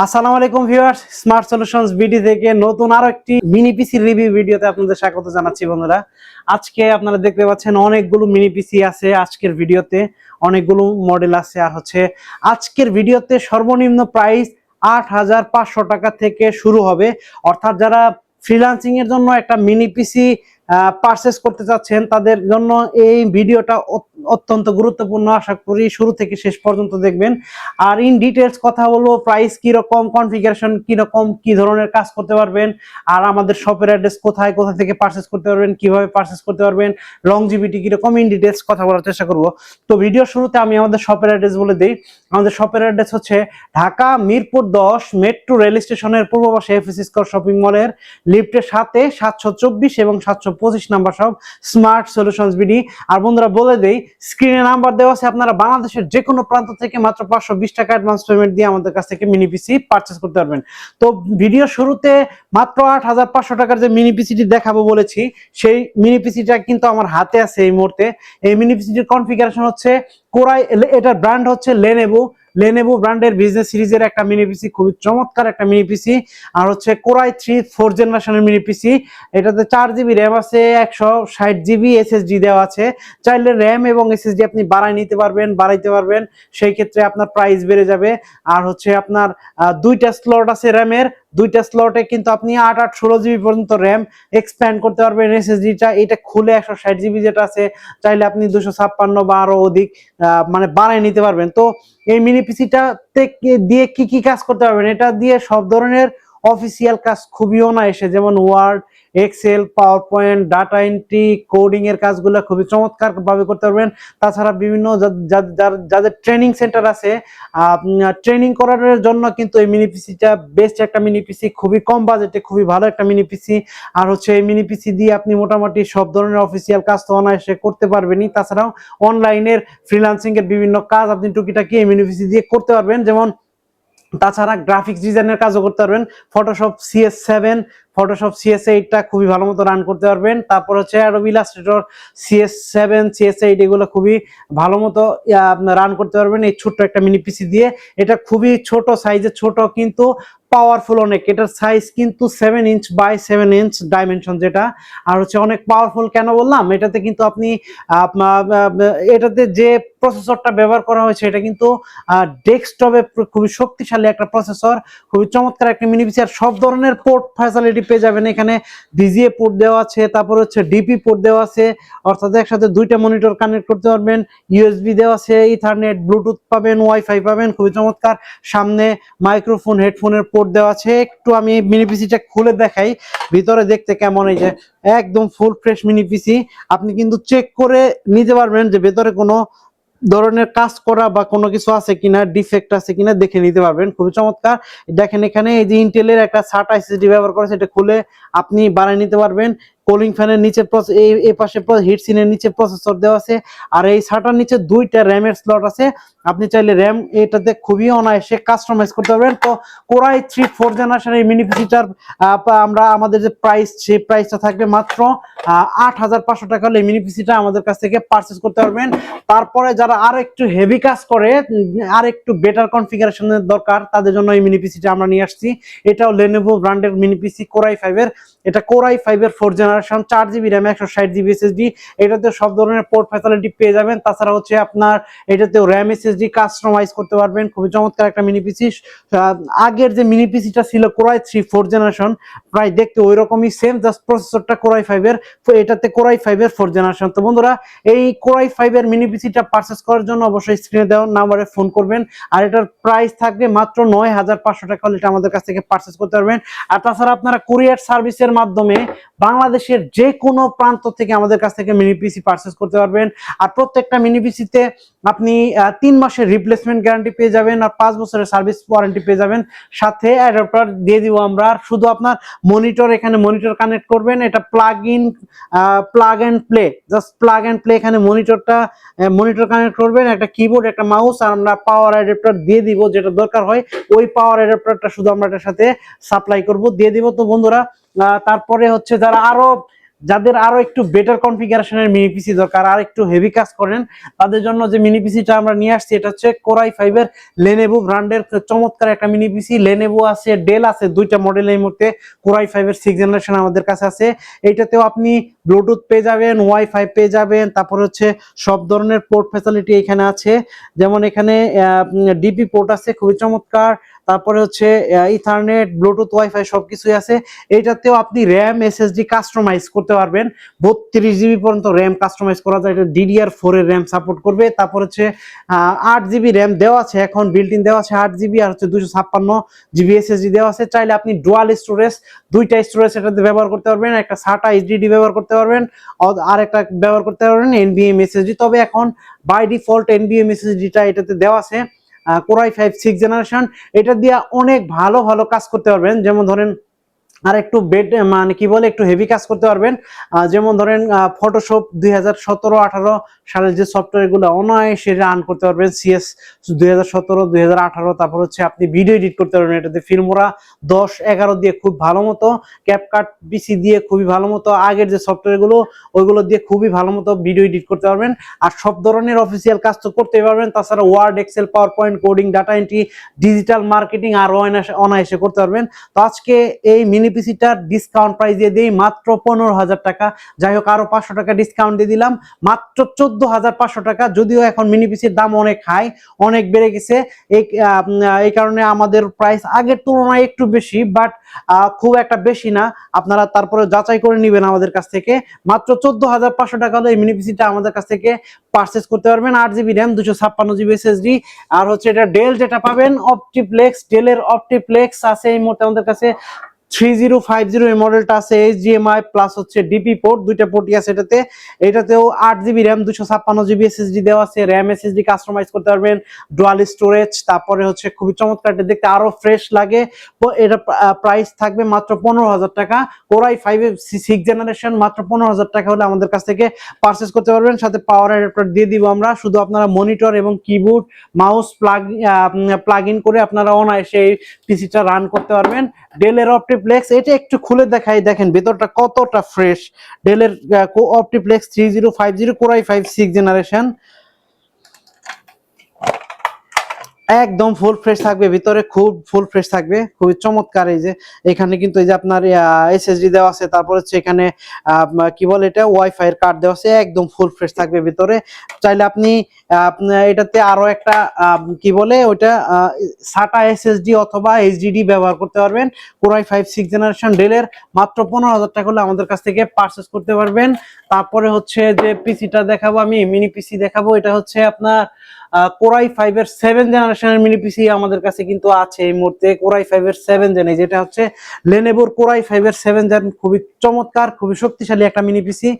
আসসালামু আলাইকুম viewers, smart solutions BD থেকে নতুন আরো একটি মিনি পিসি রিভিউ ভিডিওতে আপনাদের স্বাগত জানাচ্ছি। বন্ধুরা, আজকে আপনারা দেখতে পাচ্ছেন অনেকগুলো মিনি পিসি আছে। আজকের ভিডিওতে অনেকগুলো মডেল আছে। আর আজকের ভিডিওতে সর্বনিম্ন প্রাইস ৮,৫০০ টাকা থেকে শুরু হবে। অর্থাৎ যারা ফ্রিল্যান্সিং এর জন্য একটা মিনি পিসি পারচেস করতে চাচ্ছেন তাদের জন্য এই ভিডিওটা অত্যন্ত গুরুত্বপূর্ণ। আশা করি শুরু থেকে শেষ পর্যন্ত দেখবেন। আর ইন ডিটেলস কথা বলবো, প্রাইস কিরকম, কনফিগারেশন কিরকম, কি ধরনের কাজ করতে পারবেন, আর আমাদের শপের অ্যাড্রেস কোথায়, কোথা থেকে পারচেস করতে পারবেন, কিভাবে পারচেস করতে পারবেন, লংজিভিটি কিরকম, ইন ডিটেলস কথা বলার চেষ্টা করব। তো ভিডিও শুরুতে আমি আমাদের শপের অ্যাড্রেস বলে দিই। আমাদের শপের অ্যাড্রেস হচ্ছে ঢাকা মিরপুর 10 মেট্রো রেল স্টেশনের পূর্ব পাশে এফএস স্কয়ার শপিং মলের লিফটের সাথে 724 এবং 725 নাম্বার সব স্মার্ট সলিউশনস বিডি। আর বন্ধুরা বলে দেই, স্ক্রিনে নাম্বার দেওয়া আছে, আপনারা বাংলাদেশের যে কোনো প্রান্ত থেকে মাত্র 520 টাকা অ্যাডভান্স পেমেন্ট দিয়ে আমাদের কাছ থেকে মিনি পিসি পারচেস করতে পারবেন। তো ভিডিও শুরুতে মাত্র ৮,৫০০ টাকার যে মিনি পিসিটি দেখাবো বলেছি, সেই মিনি পিসিটা কিন্তু আমার হাতে আছে এই মুহূর্তে। এই মিনি পিসিটির কনফিগারেশন হচ্ছে কোরাই, এটার ব্র্যান্ড হচ্ছে লেনেভো ব্র্যান্ডের বিজনেস সিরিজের একটা মিনি পিসি, খুবই চমৎকার একটা মিনি পিসি। আর কোরাই 3 4 জেনারেশনের মিনি পিসি। এটাতে 4GB র্যাম আছে, 160GB এসএসডি দেওয়া আছে। চাইলে র্যাম এবং এসএসডি আপনি বাড়াইতে পারবেন, সেই ক্ষেত্রে আপনার প্রাইস বেড়ে যাবে। আর আপনার দুইটা স্লট আছে র্যামের, দুইটা স্লটে কিন্তু আপনি 8 16GB পর্যন্ত র্যাম এক্সপ্যান্ড করতে পারবেন। এসএসডিটা এটা খুলে 160GB যেটা আছে, চাইলে আপনি 256 বা আরো অধিক মানে বাড়াই নিতে পারবেন। তো এই মিনি পিসিটা দিয়ে কি কাজ করতে পারবেন, এটা দিয়ে সব ধরনের অফিসিয়াল কাজ খুবই অনায়াসে, যেমন Word, Excel, PowerPoint, data entry, coding এর কাজগুলো খুবই চমৎকার ভাবে করতে পারবেন। তাছাড়া বিভিন্ন যাদের ট্রেনিং সেন্টার আছে, ট্রেনিং করার জন্য কিন্তু এই মিনি পিসিটা বেস্ট একটা মিনি পিসি, খুবই কম বাজেটে খুবই ভালো একটা মিনি পিসি। আর এই মিনি পিসি দিয়ে আপনি মোটামুটি সব ধরনের অফিসিয়াল কাজ তো অনায়াসে করতে পারবেনই। তাছাড়াও অনলাইনের ফ্রিল্যান্সিং এর বিভিন্ন কাজ আপনি টুকিটাকি এই মিনি পিসি দিয়ে করতে পারবেন। যেমন তাছাড়া গ্রাফিক্স ডিজাইনের কাজও করতে পারবেন। ফটোশপ CS7, ফটোশপ CS8 টা খুবই ভালো মতো রান করতে পারবেন। তারপর অ্যাডোবি ইলাস্ট্রেটর CS7, CS8 এগুলো খুবই ভালো মতো রান করতে পারবেন এই ছোট্ট একটা মিনি পিসি দিয়ে। এটা খুবই ছোট সাইজে, ছোট কিন্তু পাওয়ারফুল অনেক। এটার সাইজ কিন্তু 7 ইঞ্চ বাই 7 ইঞ্চ ডাইমেনশন যেটা। আর অনেক পাওয়ারফুল কেন বললাম, এটাতে কিন্তু আপনি এটাতে যে প্রসেসরটা ব্যবহার করা হয়েছে এটা কিন্তু ডেস্কটপে খুবই শক্তিশালী একটা প্রসেসর, খুবই চমৎকার একটা মিনি পিসি। আর সব ধরনের পোর্ট ফ্যাসিলিটি পেয়ে যাবেন এখানে। VGA পোর্ট দেওয়া আছে, তারপর ডিপি পোর্ট দেওয়া আছে, অর্থাৎ একসাথে দুইটা মনিটর কানেক্ট করতে পারবেন। USB দেওয়া আছে, ইথারনেট, ব্লুটুথ পাবেন, ওয়াইফাই পাবেন, খুবই চমৎকার। সামনে মাইক্রোফোন, হেডফোনের পোর্ট দেওয়া আছে। একটু আমি মিনি পিসিটা খুলে দেখাই ভিতরে দেখতে কেমন। এই যে একদম ফুল ফ্রেশ মিনি পিসি, আপনি কিন্তু চেক করে নিতে পারবেন যে ভেতরে কোনো ধরনের কাজ করা বা কোনো কিছু আছে কিনা, ডিফেক্ট আছে কিনা দেখে নিতে পারবেন। খুবই চমৎকার। দেখেন এখানে এই যে ইন্টেলের একটা SATA SSD ব্যবহার করেছে, এটা খুলে আপনি বানিয়ে নিতে পারবেন। কুলিং ফ্যানের নিচে এই পাশে হিট সিনের নিচে প্রসেসর দেওয়া আছে। আর এই SATAর নিচে দুইটা র্যামের স্লট আছে, আপনি চাইলে র্যাম এটাতে খুবই অনায়াসে কাস্টমাইজ করতে পারবেন। তো কোরাই 3 4 জেনারেশনের এই মিনি পিসিটার আমরা আমাদের যে প্রাইস, সেই প্রাইসটা থাকবে মাত্র ৮,৫০০ টাকা হলে মিনি পিসিটা আমাদের কাছ থেকে পারচেস করতে পারবেন। তারপরে যারা আর একটু হেভি কাজ করে, আর একটু বেটার কনফিগারেশনের দরকার, তাদের জন্য এই মিনি পিসিটা আমরা নিয়ে আসছি। এটাও লেনোভো ব্র্যান্ডের মিনি পিসি, কোরাই 5 এর। এটা কোরাই 5 এর 4 generation, 4GB RAM, 160GB SSD. এটাতে সব ধরনের পোর্ট ফ্যাসিলিটি পেয়ে যাবেন। তাছাড়া আপনার এটাতে র্যাম এসএসডি কাস্টমাইজ করতে পারবেন। খুবই চমৎকার একটা মিনি পিসি। আগের যে মিনি পিসিটা ছিল কোরাই 3 4 জেনারেশন, প্রায় দেখতে ওই রকমই সেম, জাস্ট প্রসেসরটা কোরাই 5 এর, এটাতে কোরাই 5 এর 4 জেনারেশন। তো বন্ধুরা, এই কোরাই 5 এর মিনি পিসিটা পারচেস করার জন্য অবশ্যই স্ক্রিনে দেওয়া নাম্বারে ফোন করবেন। আর এটার প্রাইস থাকবে মাত্র ৯,৫০০ টাকা হলে এটা আমাদের কাছ থেকে পারচেস করতে পারবেন। আর তাছাড়া আপনারা কুরিয়ার সার্ভিসের মাধ্যমে বাংলাদেশের যে কোনো প্রান্ত থেকে আমাদের কাছ থেকে মিনি পিসি পারচেস করতে পারবেন। আর প্রত্যেকটা মিনি পিসিতে আপনি 3 মাসের রিপ্লেসমেন্ট গ্যারান্টি পেয়ে যাবেন, আর 5 বছরের সার্ভিস ওয়ারেন্টি পেয়ে যাবেন। সাথে অ্যাডাপ্টার দিয়ে দিব আমরা। আর শুধু আপনার মনিটর, এখানে মনিটর কানেক্ট করবেন, এটা plug and play, just plug and play. এখানে মনিটর কানেক্ট করবেন, একটা কিবোর্ড, একটা মাউস, আর আমরা পাওয়ার অ্যাডাপ্টার দিয়ে দিব, যেটা দরকার হয় ওই পাওয়ার অ্যাডাপ্টারটা শুধু আমরা এটার সাথে সাপ্লাই করব, দিয়ে দিব। তো বন্ধুরা, তারপরে যারা আরো যাদের আরো একটু বেটার কনফিগারেশনের মিনি পিসি দরকার, আর একটু হেভি কাজ করেন, তাদের জন্য যে মিনি পিসিটা আমরা নিয়ে আসছি এটা হচ্ছে কোরাই 5 এর লেনেভো ব্র্যান্ডের চমৎকার একটা মিনি পিসি। লেনেভো আছে, ডেল আছে, দুইটা মডেল এই মুহূর্তে কোরাই 5 এর 6th জেনারেশন আমাদের কাছে আছে। এইটাতেও আপনি ব্লুটুথ পেয়ে যাবেন, ওয়াইফাই পেয়ে যাবেন, তারপর হচ্ছে সব ধরনের পোর্ট ফ্যাসিলিটি এখানে আছে। যেমন এখানে ডিপি পোর্ট আছে খুবই চমৎকার, তারপরে হচ্ছে ইথারনেট, ব্লুটুথ, ওয়াইফাই সবকিছুই আছে। এইটাতেও আপনি র্যাম এসএসডি কাস্টমাইজ করতে পারবেন, 32 জিবি পর্যন্ত র্যাম কাস্টমাইজ করা যায়। এটা DDR4 এর র্যাম সাপোর্ট করবে। তারপর হচ্ছে 8 জিবি র্যাম দেওয়া আছে, এখন বিল্ট ইন দেওয়া আছে 8 জিবি, আর হচ্ছে 256 জিবি এসএসডি দেওয়া আছে। চাইলে আপনি ডুয়াল স্টোরেজ, দুইটা স্টোরেজ এটাতে ব্যবহার করতে পারবেন, একটা SATA HDD ব্যবহার করতে পারবেন, আর একটা ব্যবহার করতে পারবেন NVMe SSD। তবে এখন বাই ডিফল্ট NVMe SSDটা এটাতে দেওয়া আছে। কোরাই 5 6th জেনারেশন, এটা দিয়ে অনেক ভালো ভালো কাজ করতে পারবেন। যেমন ধরেন আর একটু মানে কি বলে একটু হেভি কাজ করতে পারবেন, যেমন ধরেন ফটোশপ 2017-18 সালের যে সফটওয়্যার গুলো অনায়াসে রান করতে পারবেন, CS 2017-2018। তারপর হচ্ছে আপনি ভিডিও এডিট করতে পারবেন এটাতে, ফিল্মোরা 10-11 দিয়ে খুব ভালো মতো, ক্যাপকাট পিসি দিয়ে খুবই ভালো মতো, আগের যে সফটওয়্যার গুলো ওইগুলো দিয়ে খুবই ভালো মতো ভিডিও এডিট করতে পারবেন। আর সব ধরনের অফিসিয়াল কাজ তো করতেই পারবেন। তাছাড়া Word, Excel, PowerPoint, coding, data entry, digital marketing আর অনায়াসে করতে পারবেন। তো আজকে এই মিনি পিসিটার ডিসকাউন্ট প্রাইস দিয়ে দিই মাত্র 15,000 টাকা। যাই হোক, আরো 500 টাকা ডিসকাউন্ট দিয়ে দিলাম, মাত্র 14,500 টাকা। যদিও এখন মিনি পিসির দাম অনেক হাই, অনেক বেড়ে গেছে, এই কারণে আমাদের প্রাইস আগের তুলনায় একটু বেশি, বাট খুব একটা বেশি না। আপনারা তারপরে যাচাই করে নেবেন আমাদের কাছ থেকে। মাত্র 14,500 টাকা হলে এই মিনি পিসিটা আমাদের কাছ থেকে পারচেস করতে পারবেন। 8 জিবি র্যাম, 256 জিবি এসএসডি। আর হচ্ছে এটা ডেল যেটা পাবেন অপটিপ্লেক্স, ডেলের অপটিপ্লেক্স আছে এই মুহূর্তে আমাদের কাছে 3050 এই মডেলটা আছে, HDMI প্লাস হচ্ছে ডিপি পোর্ট, দুইটা পোর্টই আছে এটাতে। এটাতেও 8 জিবি র্যাম, 256 জিবি এসএসডি দেওয়া আছে, র্যাম এসএসডি কাস্টমাইজ করতে পারবেন, ডুয়াল স্টোরেজ। তারপরে হচ্ছে খুবই চমৎকার, এটা দেখতে আরো ফ্রেশ লাগে। এটা প্রাইস থাকবে মাত্র 15,000 টাকা। কোরাই 5 এর 6th জেনারেশন মাত্র 15,000 টাকা হলে আমাদের কাছ থেকে পারচেস করতে পারবেন। সাথে পাওয়ার অ্যাডাপ্টার দিয়ে দিব আমরা। শুধু আপনারা মনিটর এবং কিবোর্ড, মাউস প্লাগ ইন করে আপনারা অনায়াসে এই পিসিটা রান করতে পারবেন। ডেলের অপটিপ্লেক্স, এটা একটু খুলে দেখাই, দেখেন ভেতরটা কতটা ফ্রেশ। ডেলের অপটিপ্লেক্স 3050 কোরাই 5 6th জেনারেশন, একদম ফুল ফ্রেশ থাকবে, ভিতরে খুব ফুল ফ্রেশ থাকবে, খুবই চমৎকার। এই যে এখানে কিন্তু এই যে আপনার এসএসডি দেওয়া আছে, তারপর হচ্ছে এখানে কি বলে এটা ওয়াইফাই এর কার্ড দেওয়া আছে, একদম ফুল ফ্রেশ থাকবে ভিতরে। চাইলে আপনি এটাতে আরো একটা কি বলে ওইটা SATA এসএসডি অথবা এইচডিডি ব্যবহার করতে পারবেন। কোরাই 5 6th জেনারেশন ডেলের মাত্র 15,000 টাকা হলে আমাদের কাছ থেকে পারচেস করতে পারবেন। তারপরে হচ্ছে যে পিসিটা দেখাবো, আমি মিনি পিসি দেখাবো, এটা হচ্ছে আপনার কোরাই 5 এর 7th জেনারেশনের মিনি পিসি আমাদের কাছে কিন্তু আছে এই মুহূর্তে। কোরাই 5 এর 7 জেন, যেটা হচ্ছে লেনেভোর কোরাই 5 এর 7 জেন, খুবই চমৎকার, খুবই শক্তিশালী একটা মিনি পিসি।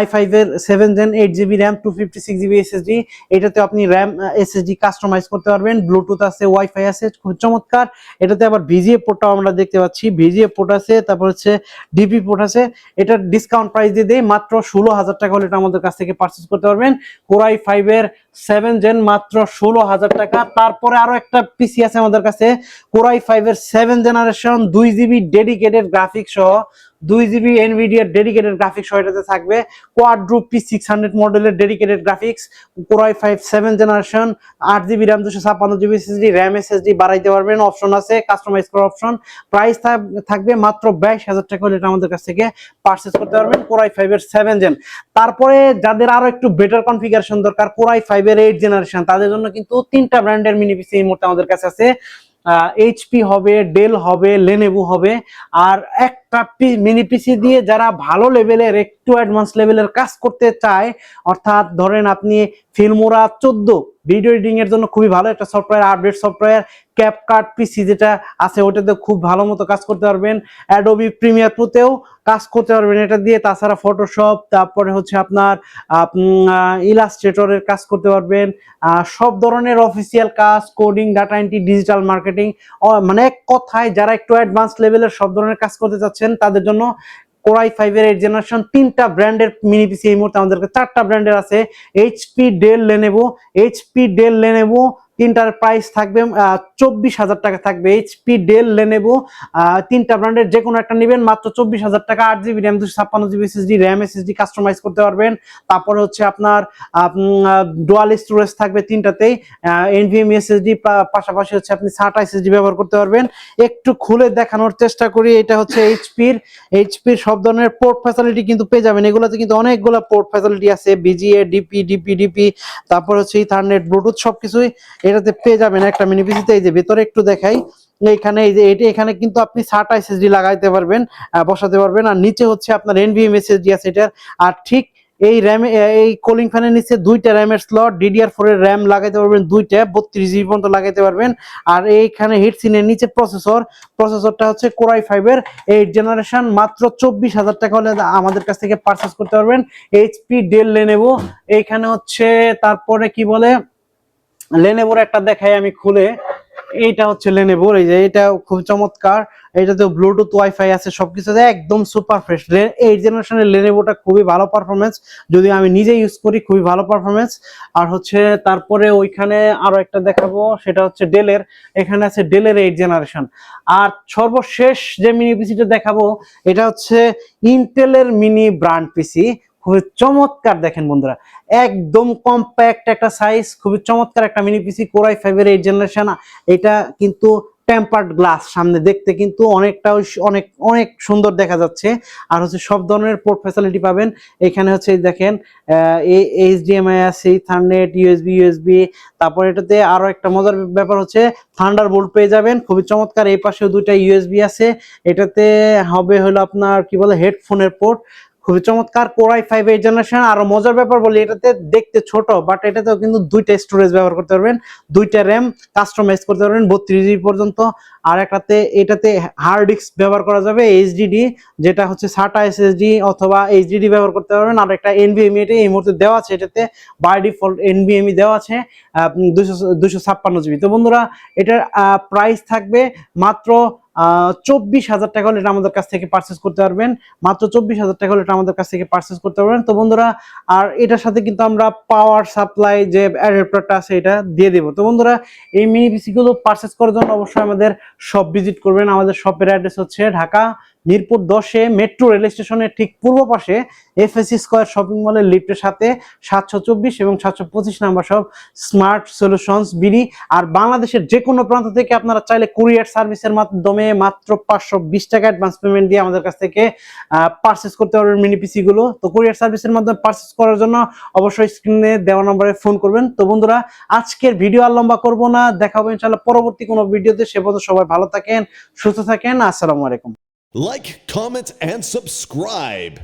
i5 এর 7 gen, 8 GB RAM, 256 GB SSD. এটাতে আপনি র্যাম এসএসডি কাস্টমাইজ করতে পারবেন, ব্লুটুথ আছে, ওয়াইফাই আছে, খুব চমৎকার। এটাতে আবার ভিজিএ পোর্টটাও আমরা দেখতে পাচ্ছি, ভিজিএ পোর্ট আছে, তারপর হচ্ছে ডিপি পোর্ট আছে। এটার ডিসকাউন্ট প্রাইস দিয়ে দেই মাত্র 16,000 টাকা হলে এটা আমাদের কাছ থেকে পারচেজ করতে পারবেন। কোরাই 5 এর 7 জেন মাত্র 16,000 টাকা। তারপরে আরো একটা পিসি আছে আমাদের কাছে, কোরাই 5 এর 7 জেনারেশন, 2 জিবি ডেডিকেটেড গ্রাফিক্স সহ, 2 জিবি এনভিডিয়া ডেডিকেটেড গ্রাফিক্স সহ এটাতে থাকবে। কোয়াড্রো P600 মডেলের dedicated graphics, core i 5 7 generation, 8 GB RAM, 256 GB SSD, RAM SSD বাড়াইতে পারবেন, অপশন আছে কাস্টমাইজ করার অপশন। প্রাইস থাকবে মাত্র 22,000 টাকা হলে এটা আমাদের কাছ থেকে পারচেজ করতে পারবেন, কোরাই 5 এর 7 জেন। তারপরে যাদের আরো একটু বেটার কনফিগারেশন দরকার, কোরাই 5 এর 8 জেনারেশন, তাদের জন্য কিন্তু 3টা ব্র্যান্ডের মিনি পিসি এই মুহূর্তে আমাদের কাছে আছে। এইচপি হবে, ডেল হবে, লেনেভো হবে। আর একটা মিনি পিসি দিয়ে যারা ভালো লেভেলের, একটু অ্যাডভান্স লেভেলের কাজ করতে চায়, অর্থাৎ ধরেন আপনি ফিল্মোরা 14 ভিডিও এডিটিং এর জন্য খুবই ভালো একটা সফটওয়্যার, আপডেট সফটওয়্যার, ক্যাপকাট পিসি যেটা আছে ওটাতে খুব ভালো মতো কাজ করতে পারবেন, অ্যাডোবি প্রিমিয়ার প্রোতেও কাজ করতে পারবেন এটা দিয়ে। তাছাড়া ফটোশপ, তারপরে হচ্ছে আপনার ইলাস্ট্রেটরের কাজ করতে পারবেন, সব ধরনের অফিসিয়াল কাজ, coding, data entry, digital marketing, মানে এক কথায় যারা একটু অ্যাডভান্স লেভেলের সব ধরনের কাজ করতে চাচ্ছেন তাদের জন্য কোরাই 5 এর 8 জেনারেশন। 3টা ব্র্যান্ডের মিনি পিসি এই মুহূর্তে আমাদের কাছে, 4টা ব্র্যান্ডের আছে, HP, Dell, Lenovo. HP, Dell, Lenovo তিনটার প্রাইস থাকবে 24,000 টাকা থাকবে। এইচপি, ডেল, লেনোভো তিনটা ব্র্যান্ডের যে কোনো একটা নেবেন মাত্র 24,000 টাকা। 8GB RAM, 256GB SSD, RAM SSD customize করতে পারবেন। তারপর হচ্ছে আপনার ডুয়াল স্টোরেজ থাকবে তিনটাতেই, NVMe SSD, পাশাপাশি হচ্ছে আপনি SATA SSD ব্যবহার করতে পারবেন। একটু খুলে দেখানোর চেষ্টা করি। এটা হচ্ছে এইচপির সব ধরনের পোর্ট ফ্যাসিলিটি কিন্তু পেয়ে যাবেন। এগুলোতে কিন্তু অনেকগুলো পোর্ট ফ্যাসিলিটি আছে, BGA, DP, তারপর হচ্ছে ইথারনেট, ব্লুটুথ সবকিছুই এটাতে পেয়ে যাবেন একটা মিনি পিসিতে। এই যে ভিতরে একটু দেখাই, এইখানে এই যে এখানে কিন্তু আপনি SATA SSD লাগাইতে পারবেন, বসাতে পারবেন। আর নিচে হচ্ছে আপনার NVMe SSD আছে এটার। আর ঠিক এই র্যাম, এই কুলিং ফ্যানের নিচে দুইটা র্যামের স্লট, DDR4 এর র্যাম লাগাইতে পারবেন দুইটা, 32GB পর্যন্ত লাগাইতে পারবেন। আর এইখানে হিটসিনের নিচে প্রসেসরটা হচ্ছে Core i5 এর 8 জেনারেশন। মাত্র 24,000 টাকা হলে আমাদের কাছ থেকে পারচেজ করতে পারবেন। HP, Dell, Lenovo. এইখানে হচ্ছে তারপরে কি বলে, লেনোভোর একটা দেখাই আমি খুলে। এইটা হচ্ছে লেনোভোর, এই যে এটা খুব চমৎকার। এটাতে ব্লুটুথ, ওয়াইফাই আছে, সবকিছু আছে, একদম সুপার ফ্রেশ। 8 জেনারেশনের লেনোভোটা খুবই ভালো পারফরমেন্স, যদি আমি নিজে ইউজ করি খুবই ভালো পারফরমেন্স। আর হচ্ছে তারপরে ওইখানে আরো একটা দেখাবো, সেটা হচ্ছে ডেলের। এখানে আছে ডেলের 8 জেনারেশন। আর সর্বশেষ যে মিনি পিসিটা দেখাবো, এটা হচ্ছে ইন্টেলের মিনি ব্র্যান্ড পিসি। খুবই চমৎকার, দেখেন বন্ধুরা, একদম কম্প্যাক্ট একটা সাইজ, খুবই চমৎকার একটা মিনি পিসি, Core i5 এর 8 জেনারেশন। এটা কিন্তু টেম্পার্ড গ্লাস, সামনে দেখতে কিন্তু অনেকটা অনেক অনেক সুন্দর দেখা যাচ্ছে। আর হচ্ছে সব ধরনের পোর্ট ফ্যাসিলিটি পাবেন এখানে। হচ্ছে দেখেন HDMI আছে, ইথারনেট, USB। তারপর এটাতে আরো একটা মজার ব্যাপার হচ্ছে থান্ডারবোল্ট পেয়ে যাবেন, খুবই চমৎকার। এই পাশেও দুইটা USB আছে। এটাতে হবে হলো আপনার কি বলে, হেডফোনের পোর্ট, খুবই চমৎকার। Core i5 8 generation. আরো মজার ব্যাপার বলি, এটাতে দেখতে ছোট, বাট এটাতেও কিন্তু দুইটা স্টোরেজ ব্যবহার করতে পারবেন, দুইটা র্যাম কাস্টমাইজ করতে পারবেন 32GB পর্যন্ত। আর এটাতে হার্ড ডিস্ক ব্যবহার করা যাবে, HDD, যেটা হচ্ছে SATA SSD অথবা HDD ব্যবহার করতে পারবেন। আর একটা NVMe এটা এই মুহূর্তে দেওয়া আছে, এটাতে বাই ডিফল্ট NVMe দেওয়া আছে 256GB। তো বন্ধুরা, এটার প্রাইস থাকবে মাত্র 24,000 টাকা হলে এটা আমাদের কাছ থেকে পারচেজ করতে পারবেন। মাত্র 24,000 টাকা হলে এটা আমাদের কাছ থেকে পারচেজ করতে পারবেন। তো বন্ধুরা, আর এটার সাথে কিন্তু আমরা পাওয়ার সাপ্লাই যে অ্যাডাপ্টারটা আছে এটা দিয়ে দেব। তো বন্ধুরা, এই মিনি পিসি গুলো পারচেজ করার জন্য অবশ্যই আমাদের শপ ভিজিট করবেন। আমাদের শপের অ্যাড্রেস হচ্ছে ঢাকা মিরপুর 10-এ মেট্রো রেল স্টেশনের ঠিক পূর্ব পাশে FSC স্কয়ার শপিং মলের লিফটের সাথে 724 এবং 725 নাম্বার সব স্মার্ট সলিউশনস বিডি। আর বাংলাদেশের যে কোনো প্রান্ত থেকে আপনারা চাইলে কুরিয়ার সার্ভিসের মাধ্যমে মাত্র 520 টাকা অ্যাডভান্স পেমেন্ট দিয়ে আমাদের কাছ থেকে পারচেজ করতে পারবেন মিনি পিসি গুলো। তো কুরিয়ার সার্ভিসের মাধ্যমে পারচেজ করার জন্য অবশ্যই স্ক্রিনে দেওয়া নম্বরে ফোন করবেন। তো বন্ধুরা, আজকের ভিডিও আর লম্বা করব না, দেখা হবে ইনশাআল্লাহ পরবর্তী কোনো ভিডিওতে। সে পর্যন্ত সবাই ভালো থাকেন, সুস্থ থাকেন। আসসালামু আলাইকুম। Like, comment, and subscribe.